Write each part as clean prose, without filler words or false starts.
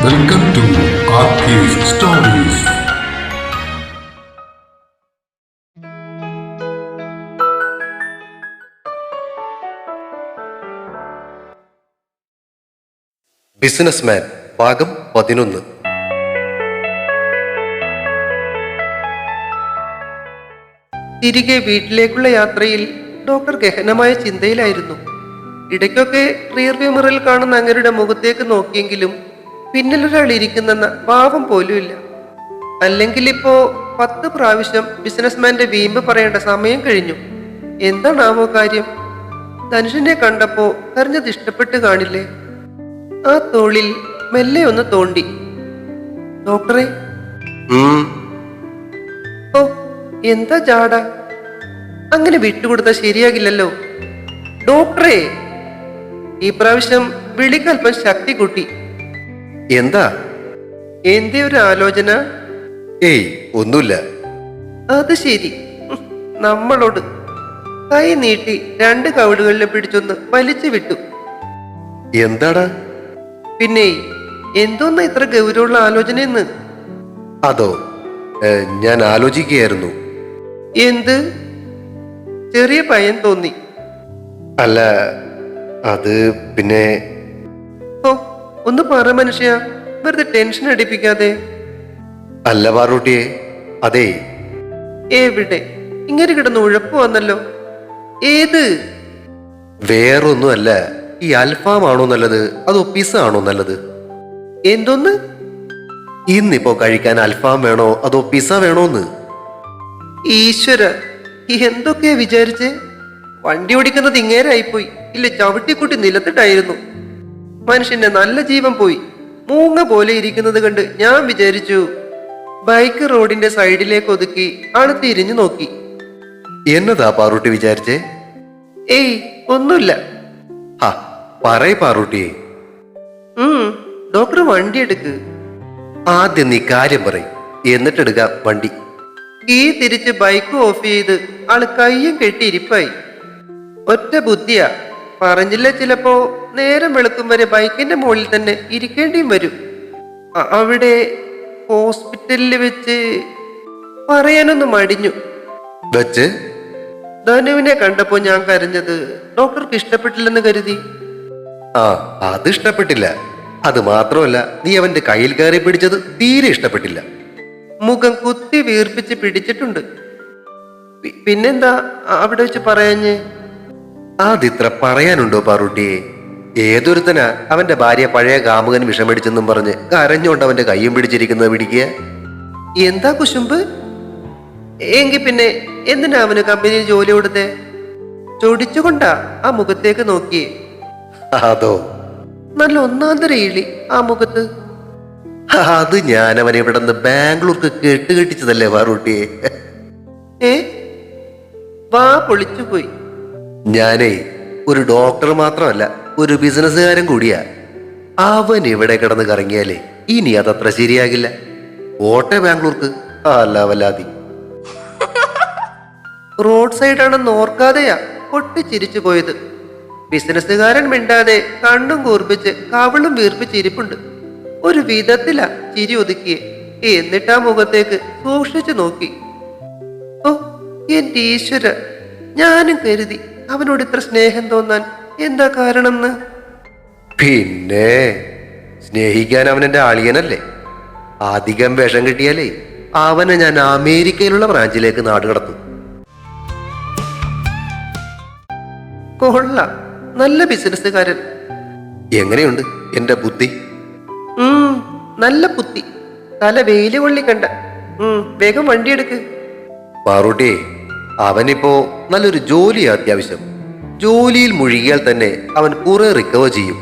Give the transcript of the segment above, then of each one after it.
Welcome to Arcade Stories. Businessman ഭാഗം 11. തിരികെ വീട്ടിലേക്കുള്ള യാത്രയിൽ ഡോക്ടർ ഗഹനമായ ചിന്തയിലായിരുന്നു. ഇടയ്ക്കൊക്കെ റിയർവ്യൂ മിററിൽ കാണുന്ന അങ്ങരുടെ മുഖത്തേക്ക് നോക്കിയെങ്കിലും പിന്നിലൊരാൾ ഇരിക്കുന്നെന്ന ഭാവം പോലുമില്ല. അല്ലെങ്കിൽ ഇപ്പോ 10 പ്രാവശ്യം ബിസിനസ്മാന്റെ വീമ്പ് പറയേണ്ട സമയം കഴിഞ്ഞു. എന്താണാവോ കാര്യം? ധനുഷിനെ കണ്ടപ്പോ കരഞ്ഞത് ഇഷ്ടപ്പെട്ട് കാണില്ലേ? ആ തോളിൽ മെല്ലെ ഒന്ന് തോണ്ടി. ഡോക്ടറെ. ഓ, എന്താ ജാട? അങ്ങനെ വിട്ടുകൊടുത്താ ശരിയാകില്ലല്ലോ. ഡോക്ടറെ. ഈ പ്രാവശ്യം വിളിക്കൽപ്പം ശക്തി കൂട്ടി. എന്താ? എന്തേ ഒരു ആലോചന? ഏയ്, ഒന്നുമില്ല. അത് ശരി. നമ്മളോട് കൈ നീട്ടി 2 കവിടുകളിൽ പിടിച്ചൊന്ന് വലിച്ചു വിട്ടു. എന്താടാ? പിന്നെ എന്തോന്നാ ഇത്ര ഗൗരവമുള്ള ആലോചനയെന്ന്? അതോ, ഞാൻ ആലോചിക്കുകയായിരുന്നു. എന്ത്? ചെറിയ പയ്യൻ തോന്നി. അല്ല, അത് പിന്നെ ഓ, ഒന്ന് പറ മനുഷ്യ, വെറുതെ ടെൻഷൻ അടിപ്പിക്കാതെ. അല്ല പാറൂട്ടിയെ, അതേ. എവിടെ? ഇങ്ങനെ കിടന്ന് ഉഴപ്പ് വന്നല്ലോ. ഏത്? വേറൊന്നുമല്ല. ഈ അൽഫാം ആണോ നല്ലത് അതോ പിസ്സ ആണോ നല്ലത്? എന്തോന്ന്? ഇന്നിപ്പോ കഴിക്കാൻ അൽഫാം വേണോ അതോ പിസ്സ വേണോന്ന്? ഈശ്വര, എന്തൊക്കെയാ വിചാരിച്ചേ? വണ്ടി ഓടിക്കുന്നത് ഇങ്ങേരായിപ്പോയി. ഇല്ല, ചവിട്ടിക്കുട്ടി നിലത്തിട്ടായിരുന്നു. മനുഷ്യന്റെ നല്ല ജീവൻ പോയി. മൂങ്ങ പോലെ ഇരിക്കുന്നത് കണ്ട് ഞാൻ വിചാരിച്ചു. ബൈക്ക് റോഡിന്റെ സൈഡിലേക്ക് ഒതുക്കി ആള് തിരിഞ്ഞു നോക്കി. എന്നതാ പാറൂട്ടി വിചാരിച്ചേ? ഏയ്, ഒന്നുമില്ല. ഹാ, പറയ് പാറൂട്ടിയെ. ഡോക്ടർ വണ്ടി എടുക്ക്. ആദ്യം നീ കാര്യം പറയും, എന്നിട്ടെടുക്കാം വണ്ടി. കീ തിരിച്ച് ബൈക്ക് ഓഫ് ചെയ്ത് ആള് കയ്യും കെട്ടി ഇരിപ്പായി. ഒറ്റ ബുദ്ധിയാ. പറഞ്ഞില്ല, ചിലപ്പോ നേരം വെളുക്കും വരെ ബൈക്കിന്റെ മുകളിൽ തന്നെ ഇരിക്കേണ്ടിയും വരും. അവിടെ ഹോസ്പിറ്റലിൽ വെച്ച് പറയാനൊന്നും മടിഞ്ഞു. വെച്ച് ധനുവിനെ കണ്ടപ്പോ ഞാൻ കരഞ്ഞത് ഡോക്ടർക്ക് ഇഷ്ടപ്പെട്ടില്ലെന്ന് കരുതി. ആ, അത് ഇഷ്ടപ്പെട്ടില്ല. അത് മാത്രമല്ല, നീ അവന്റെ കയ്യിൽ കയറി പിടിച്ചത് തീരെ ഇഷ്ടപ്പെട്ടില്ല. മുഖം കുത്തി വീർപ്പിച്ച് പിടിച്ചിട്ടുണ്ട്. പിന്നെന്താ അവിടെ വെച്ച് പറയാഞ്ഞ്? അതിത്ര പറയാനുണ്ടോ പാറൂട്ടിയെ? ഏതൊരുത്തനാ അവന്റെ ഭാര്യ പഴയ കാമുകൻ വിഷമടിച്ചെന്നും പറഞ്ഞ് കരഞ്ഞോണ്ട് അവന്റെ കയ്യും പിടിച്ചിരിക്കുന്നത് പിടിക്കുക? എന്താ കുശുമ്പ്? എങ്കിൽ പിന്നെ എന്തിനാ അവന് കമ്പനിയിൽ ജോലി കൊടുത്തേ? ചൊടിച്ചുകൊണ്ടാ ആ മുഖത്തേക്ക് നോക്കിയേ. അതോ? നല്ല ഒന്നാന്തര ഇളി ആ മുഖത്ത്. അത് ഞാൻ അവനെ ഇവിടെ നിന്ന് ബാംഗ്ലൂർക്ക് കെട്ടുകെട്ടിച്ചതല്ലേ പാറൂട്ടിയെ? ഏ, വാ പൊളിച്ചുപോയി. ഞാനേ ഒരു ഡോക്ടർ മാത്രമല്ല, ഒരു ബിസിനസ്സുകാരൻ കൂടിയാ. അവൻ ഇവിടെ കിടന്ന് കറങ്ങിയാലേ ഇനി അതത്ര ശരിയാകില്ല. ഓട്ടെ ബാംഗ്ലൂർക്ക്. അല്ല വല്ലാതി. റോഡ് സൈഡാണെന്ന് ഓർക്കാതെയാ പൊട്ടിച്ചിരിച്ചു പോയത്. ബിസിനസ്സുകാരൻ മിണ്ടാതെ കണ്ണും കൂർപ്പിച്ച് കവിളും വീർപ്പിച്ചിരിപ്പുണ്ട്. ഒരു വിധത്തിലാ ചിരി ഒതുക്കിയെ. എന്നിട്ടാ മുഖത്തേക്ക് സൂക്ഷിച്ചു നോക്കി. ഓ, എന്റെ ഈശ്വര, ഞാനും കരുതി അവനോട് ഇത്ര സ്നേഹം തോന്നാൻ എന്താ കാരണം? പിന്നെ സ്നേഹിക്കാൻ അവൻ എന്റെ അളിയനല്ലേ. അധികം വിഷം കിട്ടിയാലേ അവനെ ഞാൻ അമേരിക്കയിലുള്ള ബ്രാഞ്ചിലേക്ക് നാടുകടത്തും. കൊള്ളാം, നല്ല ബിസിനസ്സുകാരൻ. എങ്ങനെയുണ്ട് എന്റെ ബുദ്ധി? നല്ല ബുദ്ധി. തല വെയില് കൊള്ളിക്കണ്ട. വേഗം വണ്ടി എടുക്ക്. പാറൂട്ടിയെ, അവനിപ്പോ നല്ലൊരു ജോലിയാ അത്യാവശ്യം. ജോലിയിൽ മുഴുകിയാൽ തന്നെ അവൻ കുറെ റിക്കവർ ചെയ്യും.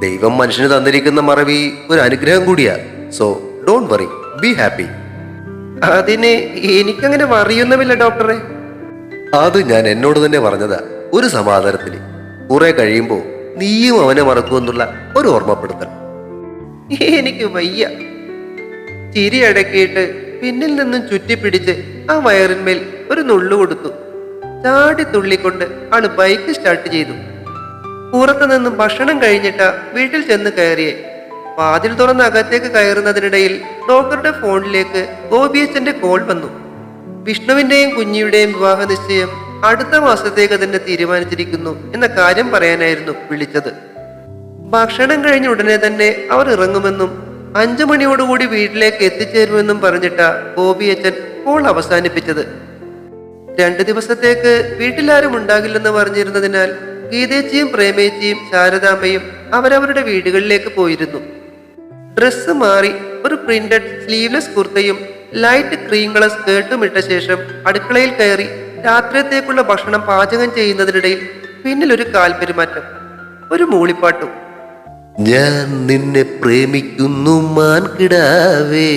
ദൈവം മനുഷ്യന് തന്നിരിക്കുന്ന മറവി ഒരു അനുഗ്രഹം കൂടിയാ. So don't worry, be happy. അതിന് എനിക്കങ്ങനെ അറിയുന്നുമില്ല ഡോക്ടറെ. അത് ഞാൻ എന്നോട് തന്നെ പറഞ്ഞതാ, ഒരു സമാധാനത്തിന്. കുറെ കഴിയുമ്പോ നീയും അവനെ മറക്കുമെന്നുള്ള ഒരു ഓർമ്മപ്പെടുത്തൽ. എനിക്ക് വയ്യ. ചിരി അടക്കിയിട്ട് പിന്നിൽ നിന്നും ചുറ്റിപ്പിടിച്ച് ആ വയറിന്മേൽ ഒരു നുള്ളു കൊടുത്തു. ചാടി തുള്ളിക്കൊണ്ട് ആള് ബൈക്ക് സ്റ്റാർട്ട് ചെയ്തു. പുറത്തു നിന്നും ഭക്ഷണം കഴിഞ്ഞിട്ടാ വീട്ടിൽ ചെന്ന് കയറിയേ. വാതിൽ തുറന്ന് അകത്തേക്ക് കയറുന്നതിനിടയിൽ ഡോക്ടറുടെ ഫോണിലേക്ക് ഗോപിയച്ചന്റെ കോൾ വന്നു. വിഷ്ണുവിന്റെയും കുഞ്ഞിയുടെയും വിവാഹ നിശ്ചയം അടുത്ത മാസത്തേക്ക് തന്നെ തീരുമാനിച്ചിരിക്കുന്നു എന്ന കാര്യം പറയാനായിരുന്നു വിളിച്ചത്. ഭക്ഷണം കഴിഞ്ഞ ഉടനെ തന്നെ അവർ ഇറങ്ങുമെന്നും 5 മണിയോടുകൂടി വീട്ടിലേക്ക് എത്തിച്ചേരുമെന്നും പറഞ്ഞിട്ടാ ഗോപിയച്ചൻ കോൾ അവസാനിപ്പിച്ചത്. 2 ദിവസത്തേക്ക് വീട്ടിലാരും ഉണ്ടാകില്ലെന്ന് പറഞ്ഞിരുന്നതിനാൽ ഗീതേച്ചിയും പ്രേമേച്ചിയും ശാരദാമ്മയും അവരവരുടെ വീടുകളിലേക്ക് പോയിരുന്നു. ഡ്രസ്സ് മാറി ഒരു പ്രിന്റഡ് സ്ലീവ്ലെസ് കുർത്തയും ലൈറ്റ് ക്രീം കളർ സ്കേർട്ടും ഇട്ട ശേഷം അടുക്കളയിൽ കയറി രാത്രിയത്തേക്കുള്ള ഭക്ഷണം പാചകം ചെയ്യുന്നതിനിടയിൽ പിന്നിൽ ഒരു കാൽപെരുമാറ്റം, ഒരു മൂളിപ്പാട്ടും. ഞാൻ നിന്നെ പ്രേമിക്കുന്നു മാൻകിടാവേ,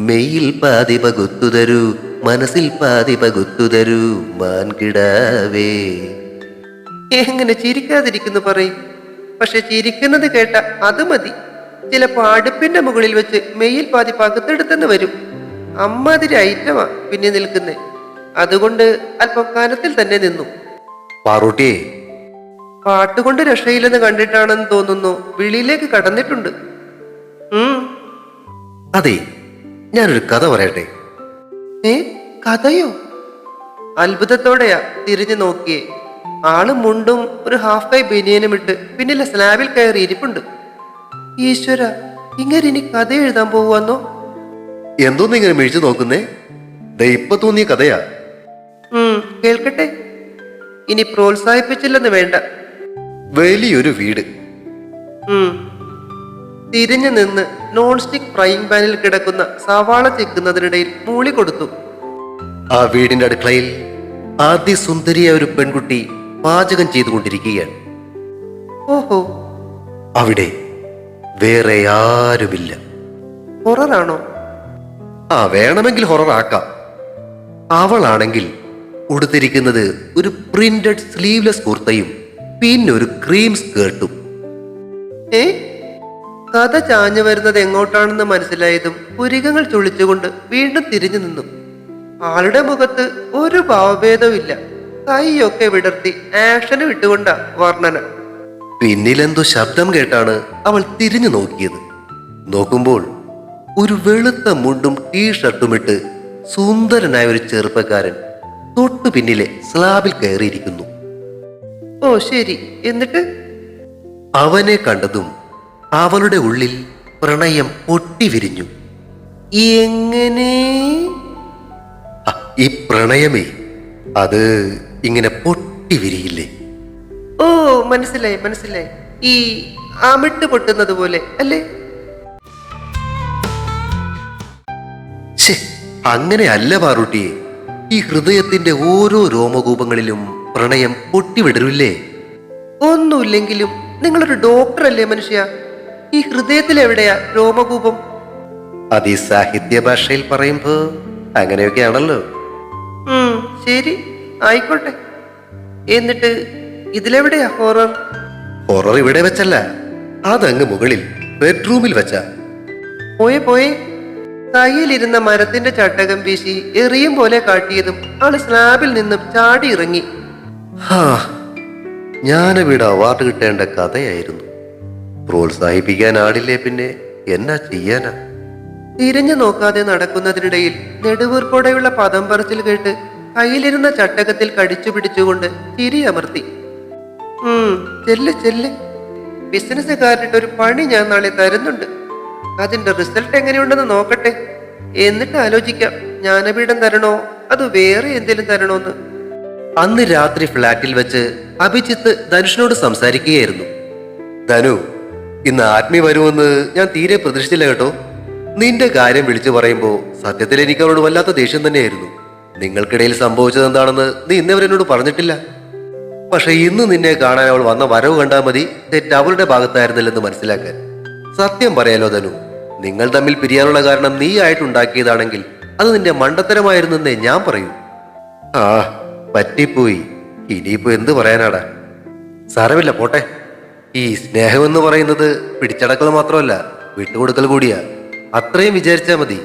മെയ്യിൽ പാതി പകുത്തുതരൂ, മനസ്സിൽ പാതി പകുത്തുതരൂ മാൻകിടാവേ. എങ്ങനെ ചിരിക്കാതിരിക്കുന്നു പറയും. പക്ഷെ ചിരിക്കുന്നത് കേട്ട അത് മതി. ചിലപ്പോ അടുപ്പിന്റെ മുകളിൽ വെച്ച് മെയ്യിൽ പാതി പകുത്തെടുത്തെന്ന് വരും. അമ്മാതിരി ഐറ്റമാ പിന്നെ നിൽക്കുന്നേ. അതുകൊണ്ട് അല്പം കനത്തിൽ തന്നെ നിന്നു. പാറൂട്ടിയെ, പാട്ടുകൊണ്ട് രക്ഷയില്ലെന്ന് കണ്ടിട്ടാണെന്ന് തോന്നുന്നു വിളിയിലേക്ക് കടന്നിട്ടുണ്ട്. അതെ, ഞാനൊരു കഥ പറയട്ടെ. കഥയോ? അത്ഭുതത്തോടെയാ തിരിഞ്ഞു നോക്കിയേ. ആള് മുണ്ടും ഒരു ഹാഫ് കൈ ബനിയനും ഇട്ട് പിന്നിലെ സ്ലാബിൽ കയറി ഇരിപ്പുണ്ട്. ഈശ്വര, ഇങ്ങനെ ഇനി കഥ എഴുതാൻ പോവാന്നോ? എന്തോന്ന് ഇങ്ങനെ മിഴിച്ചു നോക്കുന്നേ? ഇപ്പൊ തോന്നിയ കഥയാ. കേൾക്കട്ടെ. ഇനി പ്രോത്സാഹിപ്പിച്ചില്ലെന്ന് വേണ്ട. വലിയൊരു വീട്. തിരിഞ്ഞു നിന്ന് നോൺ സ്റ്റിക് ഫ്രൈയിങ് പാനിൽ കിടക്കുന്ന സവാള ചെക്കുന്നതിനിടയിൽ മൂളി കൊടുത്തു. ആ വീടിന്റെ അടുക്കളയിൽ അതിസുന്ദരിയായ ഒരു പെൺകുട്ടി പാചകം ചെയ്തുകൊണ്ടിരിക്കുകയാണ്. ഓഹോ, അവിടെ വേറെ ആരുമില്ല. ഹൊററാണോ? വേണമെങ്കിൽ ഹൊറർ ആക്കാം. അവളാണെങ്കിൽ ഉടുത്തിരിക്കുന്നത് ഒരു പ്രിന്റഡ് സ്ലീവ്ലെസ് കുർത്തയും പിന്നെ ഒരു ക്രീം സ്കേർട്ടും. കഥ ചാഞ്ഞു വരുന്നത് എങ്ങോട്ടാണെന്ന് മനസ്സിലായതും പുരികങ്ങൾ ചുളിച്ചുകൊണ്ട് വീണ്ടും തിരിഞ്ഞു നിന്നു. ആളുടെ മുഖത്ത് ഒരു ഭാവഭേദവും ഇല്ല. കൈയൊക്കെ വിടർത്തി ആക്ഷന് വിട്ടുകൊണ്ട വർണ്ണന. പിന്നിലെന്തോ ശബ്ദം കേട്ടാണ് അവൾ തിരിഞ്ഞു നോക്കിയത്. നോക്കുമ്പോൾ ഒരു വെളുത്ത മുണ്ടും ടീഷർട്ടുമിട്ട് സുന്ദരനായ ഒരു ചെറുപ്പക്കാരൻ തൊട്ടു പിന്നിലെ സ്ലാബിൽ കയറിയിരിക്കുന്നു. ഓ ശരി, എന്നിട്ട്? അവനെ കണ്ടതും അവളുടെ ഉള്ളിൽ പ്രണയം പൊട്ടിവിരിഞ്ഞു. എങ്ങനെ? ഈ പ്രണയമേ, അത് ഇങ്ങനെ പൊട്ടിവിരിയില്ലേ? ഓ, മനസ്സിലായി മനസ്സിലായി. ഈ അമിട്ട് പൊട്ടുന്നത് പോലെ അല്ലേ? അങ്ങനെ അല്ല പാറൂട്ടിയെ. ഈ ഹൃദയത്തിന്റെ ഓരോ രോമകൂപങ്ങളിലും പ്രണയം പൊട്ടിവിടരില്ലേ? ഒന്നുമില്ലെങ്കിലും നിങ്ങളൊരു ഡോക്ടർ അല്ലേ മനുഷ്യ? ഈ ഹൃദയത്തിൽ എവിടെയാ രോമകൂപം? അത് ഈ സാഹിത്യ ഭാഷയിൽ പറയുമ്പോ അങ്ങനെയൊക്കെയാണല്ലോ. ശരി, ആയിക്കോട്ടെ. എന്നിട്ട് ഇതിലെവിടെയാ ഹൊറർ? ഹൊറർ ഇവിടെ വെച്ചല്ല, അതങ്ങ് മുകളിൽ ബെഡ്റൂമിൽ വെച്ച. പോയെ കയ്യിലിരുന്ന മരത്തിന്റെ ചട്ടകം വീശി എറിയും പോലെ കാട്ടിയതും ആള് സ്ലാബിൽ നിന്നും ചാടി ഇറങ്ങി. ഞാനിവിടെ അവാർഡ് കിട്ടേണ്ട കഥയായിരുന്നു. പ്രോത്സാഹിപ്പിക്കാൻ ആളില്ലേ, പിന്നെ എന്നാ ചെയ്യാനാ? തിരിഞ്ഞു നോക്കാതെ നടക്കുന്നതിനിടയിൽ നെടുവീർപ്പോടെയുള്ള പദം പറച്ചിൽ കേട്ട് കയ്യിലിരുന്ന ചട്ടകത്തിൽ കടിച്ചു പിടിച്ചുകൊണ്ട് ചിരി അമർത്തി. ചെല്ല്, ബിസിനസ്സുകാരുടെ ഒരു പണി ഞാൻ നാളെ തരുന്നുണ്ട്. അതിന്റെ റിസൾട്ട് എങ്ങനെയുണ്ടെന്ന് നോക്കട്ടെ, എന്നിട്ട് ആലോചിക്കാം ജ്ഞാനപീഠം തരണോ അത് വേറെ എന്തെങ്കിലും തരണോന്ന്. അന്ന് രാത്രി ഫ്ലാറ്റിൽ വെച്ച് അഭിജിത്ത് ധനുഷിനോട് സംസാരിക്കുകയായിരുന്നു. ധനു, ഇന്ന് ആത്മീയ വരുമെന്ന് ഞാൻ തീരെ പ്രതീക്ഷിച്ചില്ല കേട്ടോ. നിന്റെ കാര്യം വിളിച്ചു പറയുമ്പോ സത്യത്തിൽ എനിക്ക് അവരോട് വല്ലാത്ത ദേഷ്യം തന്നെയായിരുന്നു. നിങ്ങൾക്കിടയിൽ സംഭവിച്ചത് എന്താണെന്ന് നീ ഇന്നവരെന്നോട് പറഞ്ഞിട്ടില്ല. പക്ഷെ ഇന്ന് നിന്നെ കാണാൻ അവൾ വന്ന വരവ് കണ്ടാൽ മതി തെറ്റ് അവളുടെ ഭാഗത്തായിരുന്നില്ലെന്ന് മനസ്സിലാക്കാൻ. സത്യം പറയാലോ ധനു, നിങ്ങൾ തമ്മിൽ പിരിയാനുള്ള കാരണം നീ ആയിട്ടുണ്ടാക്കിയതാണെങ്കിൽ അത് നിന്റെ മണ്ടത്തരമായിരുന്നെന്നേ ഞാൻ പറയൂ. പറ്റിപ്പോയി. ഇനിയിപ്പോ എന്ത് പറയാനാടാ? സാരമില്ല, പോട്ടെ. ഈ സ്നേഹമെന്ന് പറയുന്നത് പിടിച്ചടക്കൽ മാത്രമല്ല, വിട്ടുകൊടുക്കൽ കൂടിയാ. അത്രയും വിചാരിച്ചാൽ മതി.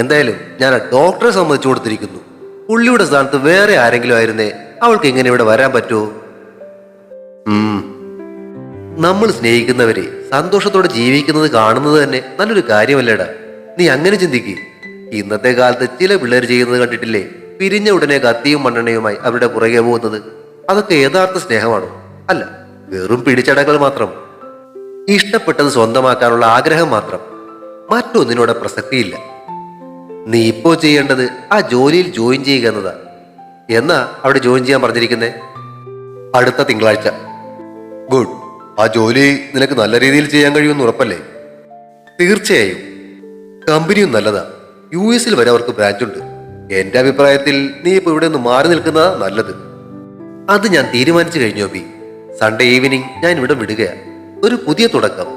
എന്തായാലും ഞാൻ ആ ഡോക്ടറെ സമ്മതിച്ചു കൊടുത്തിരിക്കുന്നു. പുള്ളിയുടെ സ്ഥാനത്ത് വേറെ ആരെങ്കിലും ആയിരുന്നേ അവൾക്ക് ഇങ്ങനെ ഇവിടെ വരാൻ പറ്റുമോ? നമ്മൾ സ്നേഹിക്കുന്നവരെ സന്തോഷത്തോടെ ജീവിക്കുന്നത് കാണുന്നത് തന്നെ നല്ലൊരു കാര്യമല്ലേടാ. നീ അങ്ങനെ ചിന്തിക്ക്. ഇന്നത്തെ കാലത്ത് ചില പിള്ളേർ ചെയ്യുന്നത് കണ്ടിട്ടില്ലേ? പിരിഞ്ഞ ഉടനെ കത്തിയും മണ്ണെണ്ണയുമായി അവരുടെ പുറകെ പോകുന്നത്. അതൊക്കെ യഥാർത്ഥ സ്നേഹമാണോ? അല്ല, വെറും പിടിച്ചടകൾ മാത്രം. ഇഷ്ടപ്പെട്ടത് സ്വന്തമാക്കാനുള്ള ആഗ്രഹം മാത്രം. മറ്റൊന്നിനോട് പ്രസക്തിയില്ല. നീ ഇപ്പോ ചെയ്യേണ്ടത് ആ ജോലിയിൽ ജോയിൻ ചെയ്യുക എന്നതാ. എന്നാ അവിടെ ജോയിൻ ചെയ്യാൻ പറഞ്ഞിരിക്കുന്നേ? അടുത്ത തിങ്കളാഴ്ച. ഗുഡ്. ആ ജോലി നിനക്ക് നല്ല രീതിയിൽ ചെയ്യാൻ കഴിയുമെന്ന് ഉറപ്പല്ലേ? തീർച്ചയായും. കമ്പനിയും നല്ലതാ. US വരെ അവർക്ക് ബ്രാഞ്ച് ഉണ്ട്. എന്റെ അഭിപ്രായത്തിൽ നീ ഇപ്പൊ ഇവിടെ നിന്ന് മാറി നിൽക്കുന്നതാ നല്ലത്. അത് ഞാൻ തീരുമാനിച്ചു കഴിഞ്ഞു അബി. സൺഡേ ഈവനിങ് ഞാൻ ഇവിടെ വിടുകയാ. ഒരു പുതിയ തുടക്കം.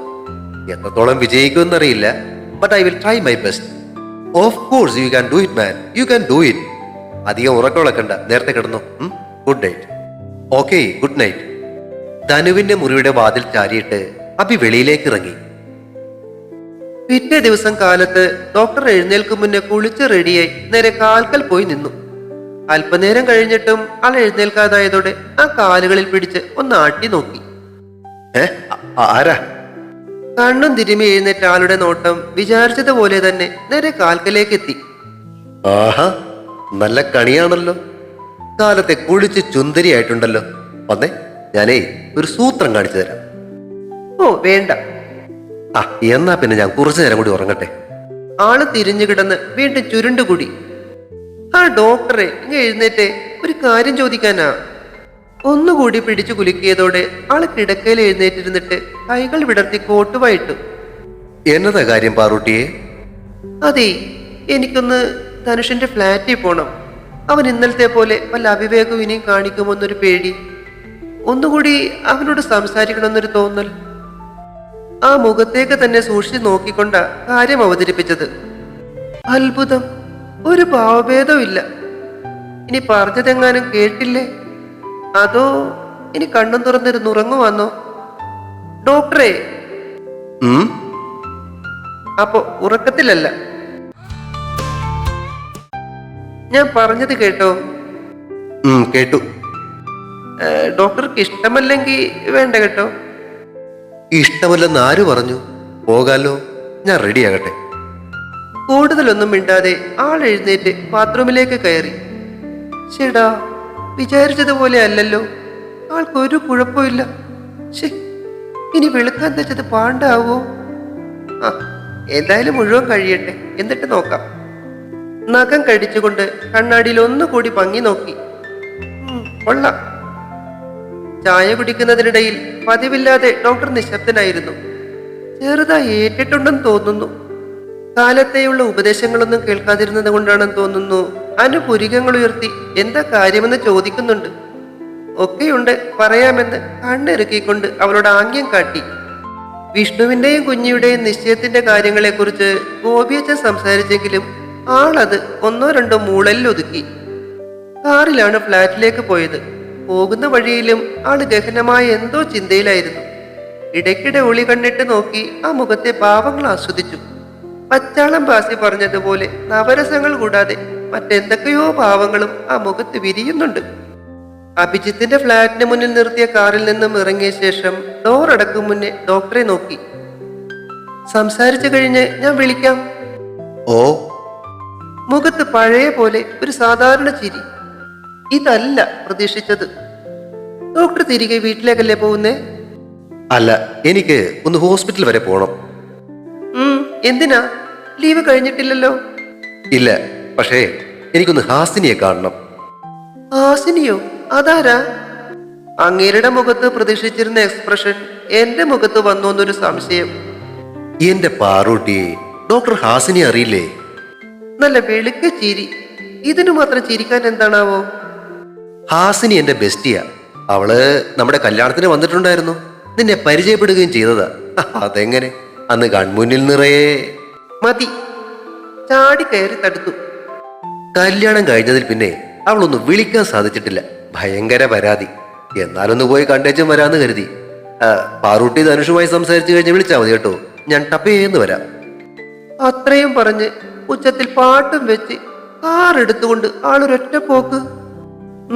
എത്രത്തോളം വിജയിക്കുമെന്നറിയില്ല, but I will try my best. Of course you can do it man, you can do it. അധികം ഉറക്കമുളക്കണ്ട, നേരത്തെ കിടന്നു. Good night. Okay, good night. ധനുവിന്റെ മുറിയുടെ വാതിൽ ചാരിയിട്ട് അബി വെളിയിലേക്ക് ഇറങ്ങി. പിറ്റേ ദിവസം കാലത്ത് ഡോക്ടർ എഴുന്നേൽക്കും മുന്നേ കുളിച്ച് റെഡിയായി നേരെ കാൽക്കൽ പോയി നിന്നു. അല്പനേരം കഴിഞ്ഞിട്ടും ആൾ എഴുന്നേൽക്കാതായതോടെ ആ കാലുകളിൽ പിടിച്ച് ഒന്ന് ആട്ടി നോക്കി. ആരാ? കണ്ണും തിരുമി എഴുന്നേറ്റ ആളുടെ നോട്ടം വിചാരിച്ചതുപോലെ തന്നെ നേരെ കാൽക്കലേക്ക് എത്തി. ആഹാ, നല്ല കണിയാണല്ലോ. കാലത്തെ കുളിച്ച് ചുന്ദരിയായിട്ടുണ്ടല്ലോ. വന്നേ, ഞാനേ ഒരു സൂത്രം കാണിച്ചു തരാം. ഓ വേണ്ട. എന്നാ പിന്നെ ഞാൻ കുറച്ചു നേരം കൂടി ഉറങ്ങട്ടെ. ആള് തിരിഞ്ഞു കിടന്ന് വീണ്ടും ചുരുണ്ടുകൂടി. ആ ഡോക്ടറെ ഇങ്ങ് എഴുന്നേറ്റേ, ഒരു കാര്യം ചോദിക്കാനാ. ഒന്നുകൂടി പിടിച്ചു കുലുക്കിയതോടെ ആള് കിടക്കയിൽ എഴുന്നേറ്റിരുന്നിട്ട് കൈകൾ വിടർത്തി കോട്ടുവായിട്ടു. എന്നതാ കാര്യം പാറൂട്ടിയെ? അതെ, എനിക്കൊന്ന് ധനുഷിന്റെ ഫ്ലാറ്റിൽ പോണം. അവൻ ഇന്നലത്തെ പോലെ വല്ല അവിവേകവും ഇനിയും കാണിക്കുമോന്നൊരു പേടി. ഒന്നുകൂടി അവനോട് സംസാരിക്കണമെന്നൊരു തോന്നൽ. ആ മുഖത്തേക്ക് തന്നെ സൂക്ഷിച്ച് നോക്കിക്കൊണ്ട കാര്യം അവതരിപ്പിച്ചത്. അത്ഭുതം, ഒരു ഭാവഭേദവും ഇല്ല. ഇനി പറഞ്ഞതെങ്ങാനും കേട്ടില്ലേ? അതോ ഇനി കണ്ണും തുറന്നിരുന്ന് ഉറങ്ങുവാന്നോ? ഡോക്ടറെ. അപ്പോ ഉറക്കത്തിലല്ല. ഞാൻ പറഞ്ഞത് കേട്ടോ? കേട്ടു. ഡോക്ടർക്ക് ഇഷ്ടമല്ലെങ്കിൽ വേണ്ട കേട്ടോ. ഇഷ്ടമല്ലെന്ന് ആര് പറഞ്ഞു? പോകാലോ, ഞാൻ റെഡിയാകട്ടെ. കൂടുതലൊന്നും മിണ്ടാതെ ആൾ എഴുന്നേറ്റ് ബാത്റൂമിലേക്ക് കയറി. ചേടാ, വിചാരിച്ചതുപോലെ അല്ലല്ലോ. ആൾക്കൊരു കുഴപ്പമില്ല. ഇനി വെളുക്കാൻ തെച്ചത് പാണ്ടാവോ? എന്തായാലും മുഴുവൻ കഴിയട്ടെ, എന്നിട്ട് നോക്കാം. നഖം കടിച്ചുകൊണ്ട് കണ്ണാടിയിൽ ഒന്നുകൂടി ഭംഗി നോക്കി. കൊള്ളാം. ചായ കുടിക്കുന്നതിനിടയിൽ പതിവില്ലാതെ ഡോക്ടർ നിശബ്ദനായിരുന്നു. ചെറുതായി ഏറ്റിട്ടുണ്ടെന്ന് തോന്നുന്നു. കാലത്തെയുള്ള ഉപദേശങ്ങളൊന്നും കേൾക്കാതിരുന്നത് കൊണ്ടാണെന്ന് തോന്നുന്നു. അനുപുരികങ്ങൾ ഉയർത്തി എന്താ കാര്യമെന്ന് ചോദിക്കുന്നുണ്ട്. ഒക്കെയുണ്ട് പറയാമെന്ന് കണ്ണിറുക്കിക്കൊണ്ട് അവളോട് ആംഗ്യം കാട്ടി. വിഷ്ണുവിന്റെയും കുഞ്ഞിയുടെയും നിശ്ചയത്തിന്റെ കാര്യങ്ങളെക്കുറിച്ച് ഗോപിയച്ഛൻ സംസാരിച്ചെങ്കിലും ആളത് ഒന്നോ രണ്ടോ മൂളലിലൊതുക്കി. കാറിലാണ് ഫ്ലാറ്റിലേക്ക് പോയത്. പോകുന്ന വഴിയിലും ആള് ഗഹനമായ എന്തോ ചിന്തയിലായിരുന്നു. ഇടയ്ക്കിടെ ഒളി കണ്ണിട്ട് നോക്കി ആ മുഖത്തെ ഭാവങ്ങൾ ആസ്വദിച്ചു. പച്ചാളം ബാസി പറഞ്ഞതുപോലെ നവരസങ്ങൾ കൂടാതെ മറ്റെന്തൊക്കെയോ ഭാവങ്ങളും ആ മുഖത്ത് വിരിയുന്നുണ്ട്. അഭിജിത്തിന്റെ ഫ്ലാറ്റിന് മുന്നിൽ നിർത്തിയ കാറിൽ നിന്നും ഇറങ്ങിയ ശേഷം ഡോർ അടക്കും മുന്നേ ഡോക്ടറെ നോക്കി. സംസാരിച്ചു കഴിഞ്ഞ് ഞാൻ വിളിക്കാം. ഓ. മുഖത്ത് പഴയ പോലെ ഒരു സാധാരണ ചിരി. ഇതല്ല പ്രതീക്ഷിച്ചത്. ഡോക്ടർ തിരികെ വീട്ടിലേക്കല്ലേ പോകുന്നേ? അല്ല, എനിക്ക് ഒന്ന് ഹോസ്പിറ്റൽ വരെ പോണം. എന്തിനാ? ലീവ് കഴിഞ്ഞിട്ടില്ലല്ലോ. ഇല്ല, പക്ഷേ എനിക്കൊന്ന് ഹാസിനിയെ കാണണം. ഹാസിനിയോ? അതാരാ? അങ്ങേരുടെ മുഖത്ത് പ്രതീക്ഷിച്ചിരുന്ന എക്സ്പ്രഷൻ എന്റെ മുഖത്ത് വന്നോന്നൊരു സംശയം. എന്റെ പാറൂട്ടിയെ, ഡോക്ടർ ഹാസിനി അറിയില്ലേ? നല്ല വെളുക്ക ചിരി. ഇതിനു മാത്രം ചിരിക്കാൻ എന്താണാവോ? ഹാസിനി എന്റെ ബെസ്റ്റിയാ. അവള് നമ്മുടെ കല്യാണത്തിന് വന്നിട്ടുണ്ടായിരുന്നു. നിന്നെ പരിചയപ്പെടുകയും ചെയ്തതാ. അതെങ്ങനെ? അന്ന് കൺമുന്നിൽ നിറയെ. മതി. ചാടി കയറി തടുത്തു. കല്യാണം കഴിഞ്ഞതിൽ പിന്നെ അവളൊന്ന് വിളിക്കാൻ സാധിച്ചിട്ടില്ല. ഭയങ്കര പരാതി. എന്നാലൊന്ന് പോയി കണ്ടേച്ചും വരാന്ന് കരുതി. പാറൂട്ടി ധനുഷുമായി സംസാരിച്ചു കഴിഞ്ഞ് വിളിച്ചാൽ മതി കേട്ടോ. ഞാൻ ടപ്പേന്ന് വരാം. അത്രയും പറഞ്ഞ് ഉച്ചത്തിൽ പാട്ടും വെച്ച് കാർ എടുത്തുകൊണ്ട് ആളൊരൊറ്റ പോക്ക്.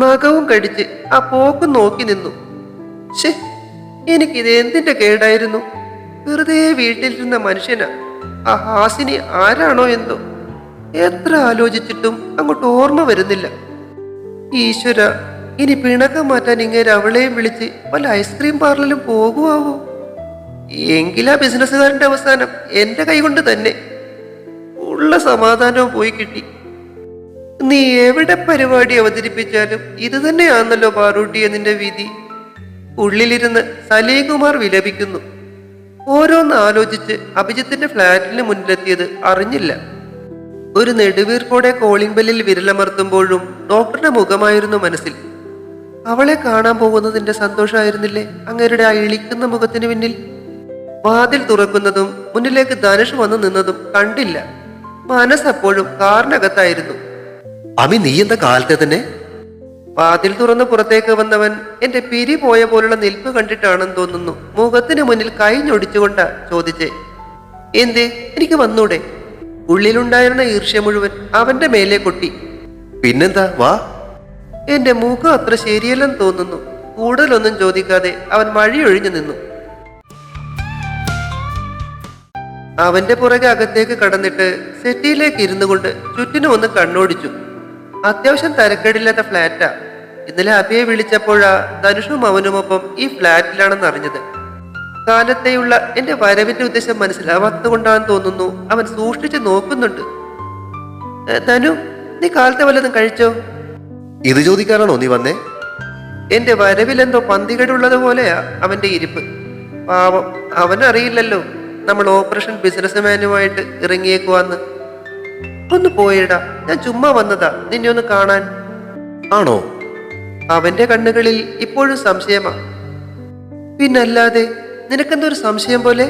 നഖവും കടിച്ച് ആ പോക്ക് നോക്കി നിന്നു. എനിക്കിത് എന്തിന്റെ കേടായിരുന്നു? വെറുതെ വീട്ടിലിരുന്ന മനുഷ്യനാ. ആ ഹാസിനി ആരാണോ എന്തോ. എത്ര ആലോചിച്ചിട്ടും അങ്ങോട്ട് ഓർമ്മ വരുന്നില്ല. ഈശ്വര, ഇനി പിണക്കം മാറ്റാൻ ഇങ്ങനെ അവളെയും വിളിച്ച് വല്ല ഐസ്ക്രീം പാർലറിലും പോകുവാവോ? എങ്കിലാ ബിസിനസ്സുകാരന്റെ അവസാനം എന്റെ കൈകൊണ്ട് തന്നെ. ഉള്ള സമാധാനവും പോയി കിട്ടി. നീ എവിടെ പരിപാടി അവതരിപ്പിച്ചാലും ഇത് തന്നെയാണല്ലോ പാറൂട്ടിയെ നിന്റെ വിധി. ഉള്ളിലിരുന്ന് സലീം കുമാർ വിലപിക്കുന്നു. ഓരോന്ന് ആലോചിച്ച് അഭിജിത്തിന്റെ ഫ്ലാറ്റിന് മുന്നിലെത്തിയത് അറിഞ്ഞില്ല. ഒരു നെടുവീർപ്പോടെ കോളിംഗ് ബെല്ലിൽ വിരലമർത്തുമ്പോഴും ഡോക്ടറുടെ മുഖമായിരുന്നു മനസ്സിൽ. അവളെ കാണാൻ പോകുന്നതിന്റെ സന്തോഷമായിരുന്നില്ലേ അങ്ങേരുടെ ആ ഇളിക്കുന്ന മുഖത്തിന് പിന്നിൽ? വാതിൽ തുറക്കുന്നതും മുന്നിലേക്ക് ധനുഷ് വന്നു നിന്നതും കണ്ടില്ല. മനസ്സപ്പോഴും കാറിനകത്തായിരുന്നു. അമി, നീ എന്താ കാലത്തെ തന്നെ? വാതിൽ തുറന്ന് പുറത്തേക്ക് വന്നവൻ എന്റെ പിരി പോയ പോലുള്ള നിൽപ്പ് കണ്ടിട്ടാണെന്ന് തോന്നുന്നു മുഖത്തിന് മുന്നിൽ കൈ ഞൊടിച്ചുകൊണ്ടാ ചോദിച്ചേ. എന്തേ, എനിക്ക് വന്നൂടെ? ഉള്ളിലുണ്ടായിരുന്ന ഈർഷ്യ മുഴുവൻ അവന്റെ മേലെ കൊട്ടി. പിന്നെന്താ, വാ. എന്റെ മുഖം അത്ര ശരിയല്ലെന്ന് തോന്നുന്നു. കൂടുതലൊന്നും ചോദിക്കാതെ അവൻ വഴിയൊഴിഞ്ഞു നിന്നു. അവന്റെ പുറകെ അകത്തേക്ക് കടന്നിട്ട് സെറ്റിയിലേക്ക് ഇരുന്നു കൊണ്ട് ചുറ്റിനും ഒന്ന് കണ്ണോടിച്ചു. അത്യാവശ്യം തരക്കേടില്ലാത്ത ഫ്ലാറ്റാ. ഇന്നലെ അബിയെ വിളിച്ചപ്പോഴാ ധനുഷും അവനുമൊപ്പം ഈ ഫ്ലാറ്റിലാണെന്ന് അറിഞ്ഞത്. കാലത്തെയുള്ള എന്റെ വരവിന്റെ ഉദ്ദേശം മനസ്സിലാവാത്തത് കൊണ്ടാണെന്ന് തോന്നുന്നു അവൻ സൂക്ഷിച്ച് നോക്കുന്നുണ്ട്. ധനു, നീ കാലത്തെ വല്ലതും കഴിച്ചോ? ഇത് ചോദിക്കാനാണോ നീ വന്നേ? എന്റെ വരവിലെന്തോ പന്തികേടുള്ളത് പോലെയാ അവന്റെ ഇരിപ്പ്. പാവം, അവനറിയില്ലല്ലോ നമ്മൾ ഓപ്പറേഷൻ ബിസിനസ്മാനുമായിട്ട് ഇറങ്ങിയേക്കുവാന്ന്. ഒന്ന് പോയിടാ, ഞാൻ ചുമ്മാ വന്നതാ നിന്നെ ഒന്ന് കാണാൻ. ആണോ? അവന്റെ കണ്ണുകളിൽ ഇപ്പോഴും സംശയമാ. പിന്നല്ലാതെ നിനക്കെന്തോ ഒരു സംശയം പോലെ?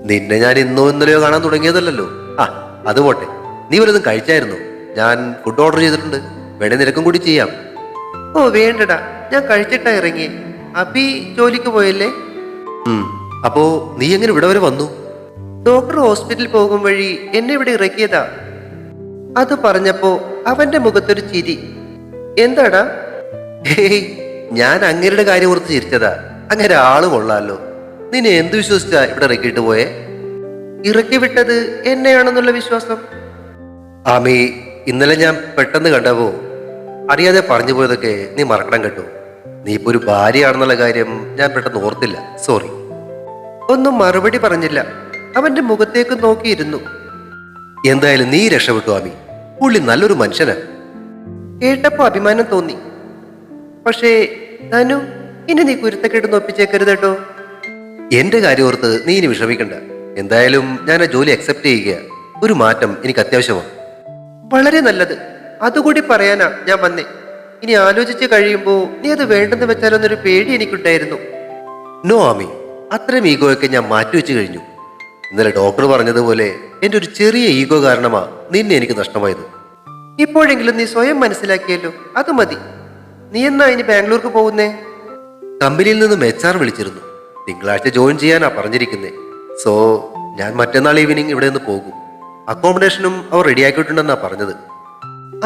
നിന്നെ ഞാൻ ഇന്നോ ഇന്നലെയോ കാണാൻ തുടങ്ങിയതല്ലോ. ആ, അത് പോട്ടെ. നീ വല്ലതും കഴിച്ചായിരുന്നോ? ഞാൻ ഫുഡ് ഓർഡർ ചെയ്തിട്ടുണ്ട്, വേണേ നിനക്കും കൂടി ചെയ്യാം. ഓ വേണ്ടടാ, ഞാൻ കഴിച്ചിട്ടാ ഇറങ്ങിയേ. അബി ജോലിക്ക് പോയല്ലേ? അപ്പോ നീ എങ്ങനെ ഇവിടെ വരെ വന്നു? ഡോക്ടർ ഹോസ്പിറ്റലിൽ പോകും വഴി എന്നെ ഇവിടെ ഇറക്കിയതാ. അത് പറഞ്ഞപ്പോ അവന്റെ മുഖത്തൊരു ചിരി. എന്താടാ? ഹേയ്, ഞാൻ അങ്ങേരുടെ കാര്യം ഓർത്ത് ചിരിച്ചതാ. അങ്ങനെ ആള് കൊള്ളാലോ. നിന്നെ എന്ത് വിശ്വസിച്ചാ ഇവിടെ ഇറക്കിയിട്ട് പോയേ? ഇറക്കി വിട്ടത് എന്നെയാണെന്നുള്ള വിശ്വാസം. ആമി, ഇന്നലെ ഞാൻ പെട്ടെന്ന് കണ്ടപ്പോ അറിയാതെ പറഞ്ഞു പോയതൊക്കെ നീ മറക്കണം കേട്ടോ. നീ ഇപ്പൊ ഒരു ഭാര്യയാണെന്നുള്ള കാര്യം ഞാൻ പെട്ടെന്ന് ഓർത്തില്ല. സോറി. ഒന്നും മറുപടി പറഞ്ഞില്ല. അവന്റെ മുഖത്തേക്ക് നോക്കിയിരുന്നു. എന്തായാലും നീ രക്ഷപ്പെട്ടു ആമി. പുള്ളി നല്ലൊരു മനുഷ്യനാ. കേട്ടപ്പോ അഭിമാനം തോന്നി. പക്ഷേ ധനു, ഇനി നീ കുരുത്തക്കേട്ട് ഒപ്പിച്ചേക്കരുത് കേട്ടോ. എന്റെ കാര്യം ഓർത്ത് നീ ഇനി വിഷമിക്കണ്ട. എന്തായാലും ഞാൻ ആ ജോലി അക്സെപ്റ്റ് ചെയ്യുക. ഒരു മാറ്റം എനിക്ക് അത്യാവശ്യമാണ്. വളരെ നല്ലത്. അതുകൂടി പറയാനാ ഞാൻ വന്നേ. ഇനി ആലോചിച്ച് കഴിയുമ്പോ നീ അത് വേണ്ടെന്ന് വെച്ചാലൊന്നൊരു പേടി എനിക്കുണ്ടായിരുന്നു. നോ ആമി, അത്രയും ഈഗോയൊക്കെ ഞാൻ മാറ്റിവെച്ച് കഴിഞ്ഞു. ഇന്നലെ ഡോക്ടർ പറഞ്ഞതുപോലെ എന്റെ ഒരു ചെറിയ ഈഗോ കാരണമാ നിന്നെ എനിക്ക് നഷ്ടമായത്. ഇപ്പോഴെങ്കിലും നീ സ്വയം മനസ്സിലാക്കിയല്ലോ, അത് മതി. നീ എന്നാ ഇനി ബാംഗ്ലൂർക്ക് പോകുന്നേ? കമ്പനിയിൽ നിന്നും HR വിളിച്ചിരുന്നു. തിങ്കളാഴ്ച ജോയിൻ ചെയ്യാനാ പറഞ്ഞിരിക്കുന്നേ. സോ ഞാൻ മറ്റന്നാൾ ഈവനിങ് ഇവിടെ നിന്ന് പോകും. അക്കോമഡേഷനും അവർ റെഡിയാക്കിയിട്ടുണ്ടെന്നാ പറഞ്ഞത്.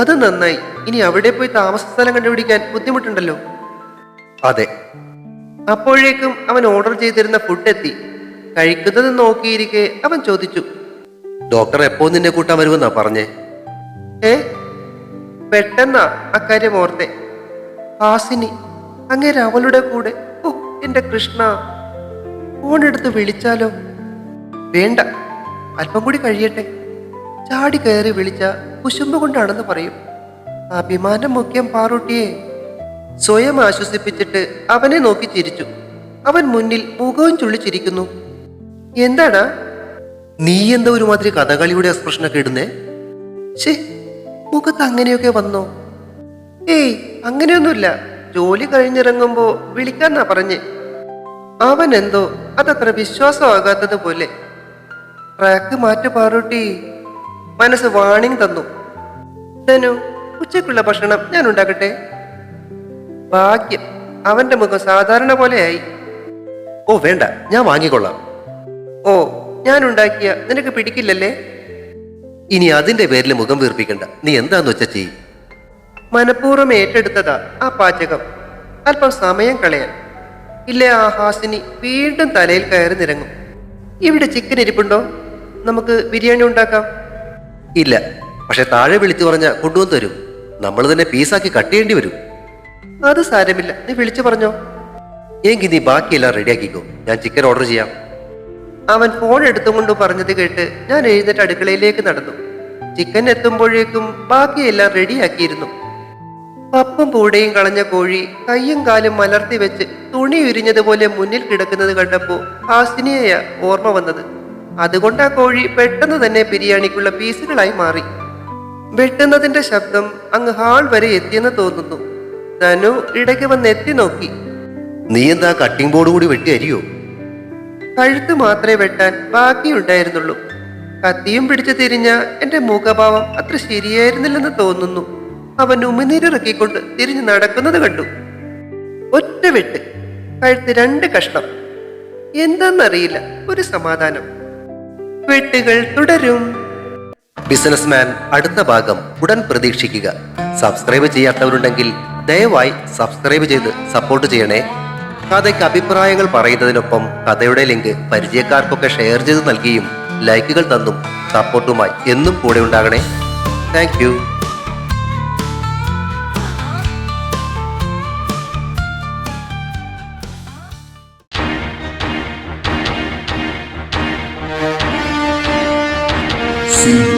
അത് നന്നായി. ഇനി അവിടെ പോയി താമസ സ്ഥലം കണ്ടുപിടിക്കാൻ ബുദ്ധിമുട്ടുണ്ടല്ലോ. അതെ. അപ്പോഴേക്കും അവൻ ഓർഡർ ചെയ്തിരുന്ന ഫുഡ് എത്തി. കഴിക്കുന്നത് നോക്കിയിരിക്കെ അവൻ ചോദിച്ചു, ഡോക്ടർ എപ്പോ നിന്നെ കൂട്ടാൻ വരുമെന്നാ പറഞ്ഞേ? പെട്ടെന്നാ അക്കാര്യം ഓർത്തെ. ഹാസിനി അങ്ങേര് അവളുടെ കൂടെ. ഓ എന്റെ കൃഷ്ണ, ഫോണെടുത്ത് വിളിച്ചാലോ? വേണ്ട, അല്പം കൂടി കഴിയട്ടെ. ചാടി കയറി വിളിച്ച കുശുമ്പ് കൊണ്ടാണെന്ന് പറയും. അഭിമാനം മുഖ്യം പാറൂട്ടിയെ. സ്വയം ആശ്വസിപ്പിച്ചിട്ട് അവനെ നോക്കി ചിരിച്ചു. അവൻ മുന്നിൽ മുഖവും ചുള്ളിച്ചിരിക്കുന്നു. എന്താടാ? നീ എന്താ ഒരുമാതിരി കഥകളിയുടെ എക്സ്പ്രഷനൊക്കെ ഇടുന്നേ? ശേ, മുഖത്ത് അങ്ങനെയൊക്കെ വന്നോ? ഏയ്, അങ്ങനെയൊന്നുമില്ല. ജോലി കഴിഞ്ഞിറങ്ങുമ്പോ വിളിക്കാന്നാ പറഞ്ഞേ. അവൻ എന്തോ അതത്ര വിശ്വാസമാകാത്തത് പോലെ. ട്രാക്ക് മാറ്റു പാറൂട്ടി. മനസ്സ് വാണിംഗ് തന്നു. ധനു, ഉച്ചക്കുള്ള ഭക്ഷണം ഞാൻ ഉണ്ടാക്കട്ടെ? ഭാഗ്യം, അവന്റെ മുഖം സാധാരണ പോലെയായി. ഓ വേണ്ട, ഞാൻ വാങ്ങിക്കൊള്ളാം. ഓ, ഞാൻ ഉണ്ടാക്കിയ നിനക്ക് പിടിക്കില്ലല്ലേ? ഇനി അതിന്റെ പേരിൽ മുഖം വീർപ്പിക്കണ്ട. നീ എന്താന്ന് വെച്ചാ ചെയ്യും. മനഃപൂർവ്വം ഏറ്റെടുത്തതാ ആ പാചകം, അല്പം സമയം കളയാൻ. ഇല്ലേ ആ ഹാസിനി വീണ്ടും തലയിൽ കയറി നിരങ്ങും. ഇവിടെ ചിക്കൻ ഇരിപ്പുണ്ടോ? നമുക്ക് ബിരിയാണി ഉണ്ടാക്കാം. ഇല്ല, പക്ഷെ താഴെ വിളിച്ചു പറഞ്ഞ കൊണ്ടുവന്ന് തരും. നമ്മൾ തന്നെ പീസാക്കി കട്ട് ചെയ്യേണ്ടി വരും. അത് സാരമില്ല, നീ വിളിച്ചു പറഞ്ഞോ. എങ്കിൽ നീ ബാക്കിയെല്ലാം റെഡിയാക്കിക്കോ, ഞാൻ ചിക്കൻ ഓർഡർ ചെയ്യാം. അവൻ ഫോൺ എടുത്തുകൊണ്ട് പറഞ്ഞത് കേട്ട് ഞാൻ എഴുന്നേറ്റ് അടുക്കളയിലേക്ക് നടന്നു. ചിക്കൻ എത്തുമ്പോഴേക്കും ബാക്കിയെല്ലാം റെഡിയാക്കിയിരുന്നു. പപ്പും പൂടയും കളഞ്ഞ കോഴി കയ്യും കാലും മലർത്തി വെച്ച് തുണി ഉരിഞ്ഞതുപോലെ മുന്നിൽ കിടക്കുന്നത് കണ്ടപ്പോൾ ഹാസിനിയെയാ ഓർമ്മ വന്നത്. അതുകൊണ്ട് ആ കോഴി പെട്ടെന്ന് തന്നെ ബിരിയാണിക്കുള്ള പീസുകളായി മാറി. വെട്ടുന്നതിന്റെ ശബ്ദം അങ്ങ് ഹാൾ വരെ എത്തിയെന്ന് തോന്നുന്നു. ധനു ഇടയ്ക്ക് വന്ന് എത്തി നോക്കി. നീ എന്താ കട്ടിംഗ് ബോർഡ് കൂടി വെട്ടി അരിയോ? കഴുത്ത് മാത്രമേ വെട്ടാൻ ബാക്കിയുണ്ടായിരുന്നുള്ളൂ. കത്തിയും പിടിച്ചു തിരിഞ്ഞ എന്റെ മുഖഭാവം അത്ര ശരിയായിരുന്നില്ലെന്ന് തോന്നുന്നു. അവൻ ഉമിനീരിറക്കിക്കൊണ്ട് തിരിഞ്ഞു നടക്കുന്നത് കണ്ടു. ഒറ്റ വെട്ട്, കഴുത്ത് 2 കഷ്ണം. എന്താന്നറിയില്ല, ഒരു സമാധാനം. വെട്ടുകൾ തുടരും. ബിസിനസ്മാൻ അടുത്ത ഭാഗം ഉടൻ പ്രതീക്ഷിക്കുക. സബ്സ്ക്രൈബ് ചെയ്യാത്തവരുണ്ടെങ്കിൽ ദയവായി സബ്സ്ക്രൈബ് ചെയ്ത് സപ്പോർട്ട് ചെയ്യണേ. കഥയ്ക്ക് അഭിപ്രായങ്ങൾ പറയുന്നതിനൊപ്പം കഥയുടെ ലിങ്ക് പരിചയക്കാർക്കൊക്കെ ഷെയർ ചെയ്ത് നൽകിയും ലൈക്കുകൾ തന്നും സപ്പോർട്ടുമായി എന്നും കൂടെ ഉണ്ടാകണേ. Thank you. Scene